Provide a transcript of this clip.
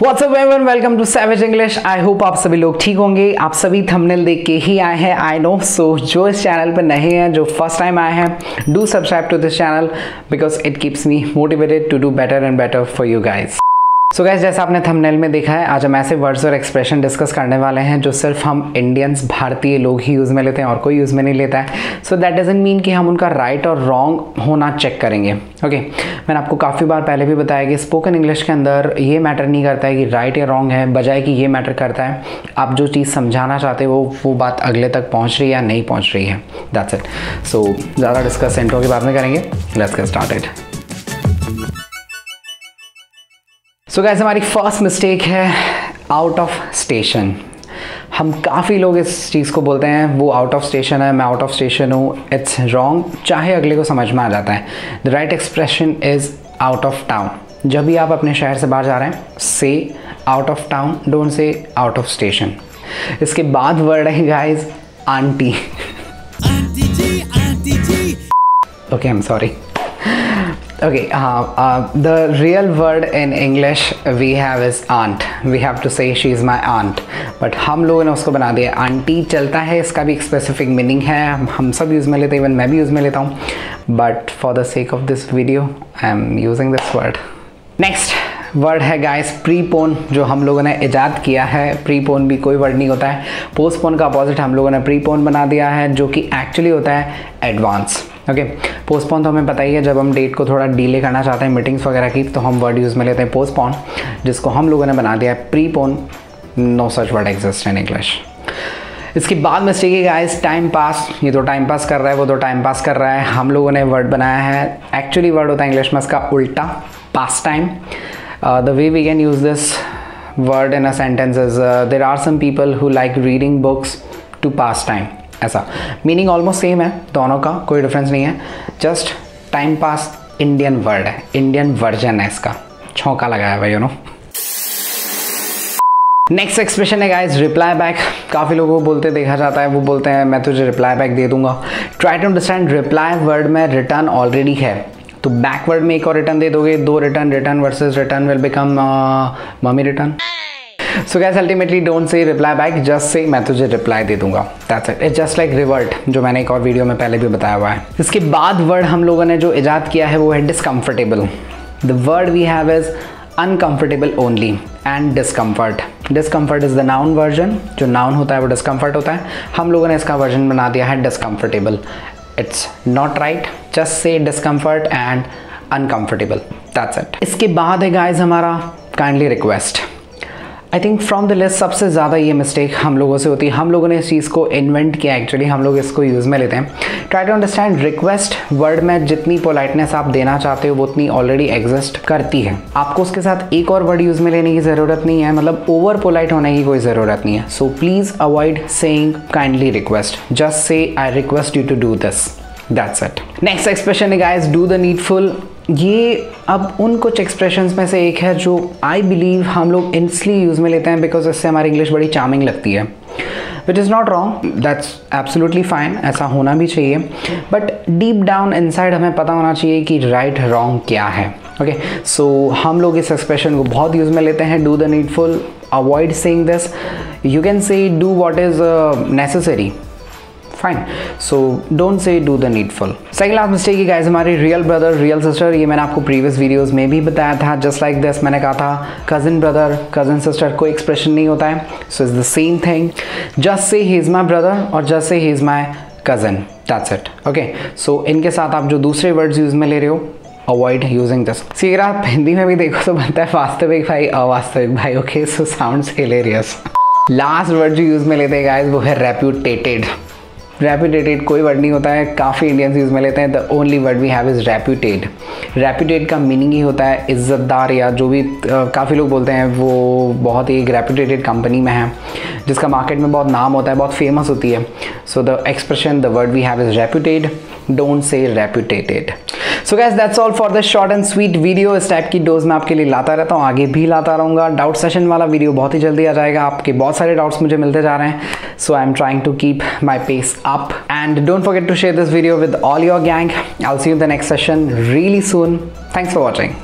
What's up everyone, welcome to savage English. I hope आप सभी लोग ठीक होंगे। आप सभी थंबनेल देख के ही आए हैं, आई नो। सो जो इस चैनल पर नए हैं, जो फर्स्ट टाइम आए हैं, do subscribe to this channel because it keeps me motivated to do better and better for you guys. So guys, जैसा आपने थंबनेल में देखा है, आज हम ऐसे वर्ड्स और एक्सप्रेशन डिस्कस करने वाले हैं जो सिर्फ हम इंडियंस, भारतीय लोग ही यूज़ में लेते हैं और कोई यूज़ में नहीं लेता है। सो दैट डजंट मीन कि हम उनका राइट और रॉन्ग होना चेक करेंगे। ओके, मैंने आपको काफ़ी बार पहले भी बताया कि स्पोकन इंग्लिश के अंदर ये मैटर नहीं करता है कि राइट या रॉन्ग है, बजाय कि ये मैटर करता है आप जो चीज़ समझाना चाहते हो वो बात अगले तक पहुँच रही है या नहीं पहुँच रही है। That's it. सो ज़्यादा डिस्कस इंट्रो के बाद में करेंगे। Let's get started. So guys, हमारी फर्स्ट मिस्टेक है आउट ऑफ स्टेशन। हम काफ़ी लोग इस चीज़ को बोलते हैं वो आउट ऑफ स्टेशन है, मैं आउट ऑफ स्टेशन हूँ। इट्स रॉन्ग, चाहे अगले को समझ में आ जाता है। The right expression is out of town. जब भी आप अपने शहर से बाहर जा रहे हैं, से out of town, don't say out of station. इसके बाद वर्ड है guys aunty. Okay, I am sorry. Okay, the real word in English we have is aunt. We have to say she is my aunt. But हम लोगों ने उसको बना दिया aunty. चलता है, इसका भी एक स्पेसिफिक मीनिंग है, हम सब यूज़ में लेते हैं, इवन मैं भी यूज़ में लेता हूँ। But for the sake of this video I am using this word. Next word है गाइस प्रीपोन, जो हम लोगों ने इजाद किया है। प्रीपोन भी कोई वर्ड नहीं होता है। पोस्टपोन का अपोजिट हम लोगों ने प्रीपोन बना दिया है, जो कि एक्चुअली होता है एडवांस। ओके, पोस्टपोन तो हमें पता ही है, जब हम डेट को थोड़ा डिले करना चाहते हैं मीटिंग्स वगैरह की, तो हम वर्ड यूज़ में लेते हैं पोस्टपोन, जिसको हम लोगों ने बना दिया है prepone. No such word exist in English. इसके बाद मिस्टेक है गाइस टाइम पास। ये तो टाइम पास कर रहा है, वो तो टाइम पास कर रहा है। हम लोगों ने वर्ड बनाया है, एक्चुअली वर्ड होता है इंग्लिश में इसका उल्टा, pass time. The way we can use this word in a sentence is there are some people who like reading books to pass time. ऐसा मीनिंग ऑलमोस्ट सेम है, दोनों का कोई डिफरेंस नहीं है। Just time pass Indian word है, Indian version है इसका, छौंका लगाया हुआ, यू नो। नेक्स्ट एक्सप्रेशन है गाइस रिप्लाई बैक। काफ़ी लोगों को बोलते देखा जाता है, वो बोलते हैं मैं तुझे रिप्लाई बैक दे दूंगा। Try to understand, reply word में रिटर्न ऑलरेडी है, तो बैकवर्ड में एक और रिटर्न दे दोगे, दो return, return versus return will become mummy return. So guys ultimately don't say reply back, just say मैं तुझे रिप्लाई दे दूंगा। That's it. It's just like revert, जो मैंने एक और वीडियो में पहले भी बताया हुआ है। इसके बाद वर्ड हम लोगों ने जो इजाद किया है वो है discomfortable. The word we have is uncomfortable only and discomfort. Discomfort is the noun version, जो नाउन होता है वो डिस्कम्फर्ट होता है। हम लोगों ने इसका वर्जन बना दिया है discomfortable. It's not right, just say discomfort and uncomfortable. That's it. इसके बाद है गाइज हमारा kindly request. I think from the list सबसे ज़्यादा ये मिस्टेक हम लोगों से होती है। हम लोगों ने इस चीज़ को इन्वेंट किया, एक्चुअली हम लोग इसको यूज़ में लेते हैं। Try to understand, request word में जितनी पोलाइटनेस आप देना चाहते हो वो उतनी ऑलरेडी एग्जिस्ट करती है। आपको उसके साथ एक और वर्ड यूज़ में लेने की ज़रूरत नहीं है, मतलब ओवर पोलाइट होने की कोई ज़रूरत नहीं है। So please avoid saying kindly request, just say I request you to do this. That's it. Next expression है गाइस डू द नीडफुल। ये अब उन कुछ एक्सप्रेशंस में से एक है जो आई बिलीव हम लोग इसलिए यूज़ में लेते हैं बिकॉज इससे हमारी इंग्लिश बड़ी चार्मिंग लगती है, which is not wrong, that's absolutely fine, ऐसा होना भी चाहिए। बट डीप डाउन इनसाइड हमें पता होना चाहिए कि राइट रॉन्ग क्या है। ओके, सो हम लोग इस एक्सप्रेशन को बहुत यूज़ में लेते हैं, do the needful. Avoid saying this, you can say do what is necessary, fine. So don't say do the needful. Second last mistake है गाइस हमारी रियल ब्रदर, रियल सिस्टर। ये मैंने आपको प्रीवियस वीडियोस में भी बताया था। जस्ट लाइक दिस, मैंने कहा था कज़न ब्रदर, कज़न सिस्टर कोई एक्सप्रेशन नहीं होता है। So is the same thing, just say ही इज़ माई ब्रदर और जस्ट से ही is my cousin. That's it. Okay, so इनके साथ आप जो दूसरे वर्ड्स यूज़ में ले रहे हो, अवॉइड यूजिंग दिस। सी अगर आप हिंदी में भी देखो तो बनता है वास्तविक भाई, अवास्तविक भाई। ओके, सो साउंड्स हिलेरियस। लास्ट वर्ड जो यूज़ में लेते हैं गाइस वो है रेप्यूटेटेड। रेप्यूटेटेड कोई वर्ड नहीं होता है, काफ़ी इंडियंस यूज़ में लेते हैं। The only word we have is reputed. Reputed का मीनिंग ही होता है इज़्ज़तदार, या जो भी काफ़ी लोग बोलते हैं वो बहुत ही एक रेप्यूटेटेड कंपनी में है, जिसका मार्केट में बहुत नाम होता है, बहुत फेमस होती है। So the expression, the word we have is reputed, don't say reputated. So guys that's all for this short and sweet video. इस टाइप की डोज मैं आपके लिए लाता रहता हूँ, आगे भी लाता रहूँगा। डाउट सेशन वाला वीडियो बहुत ही जल्दी आ जाएगा, आपके बहुत सारे डाउट्स मुझे मिलते जा रहे हैं। So I am trying to keep my pace up, and don't forget to share this video with all your gang. I'll see you in the next session really soon. Thanks for watching.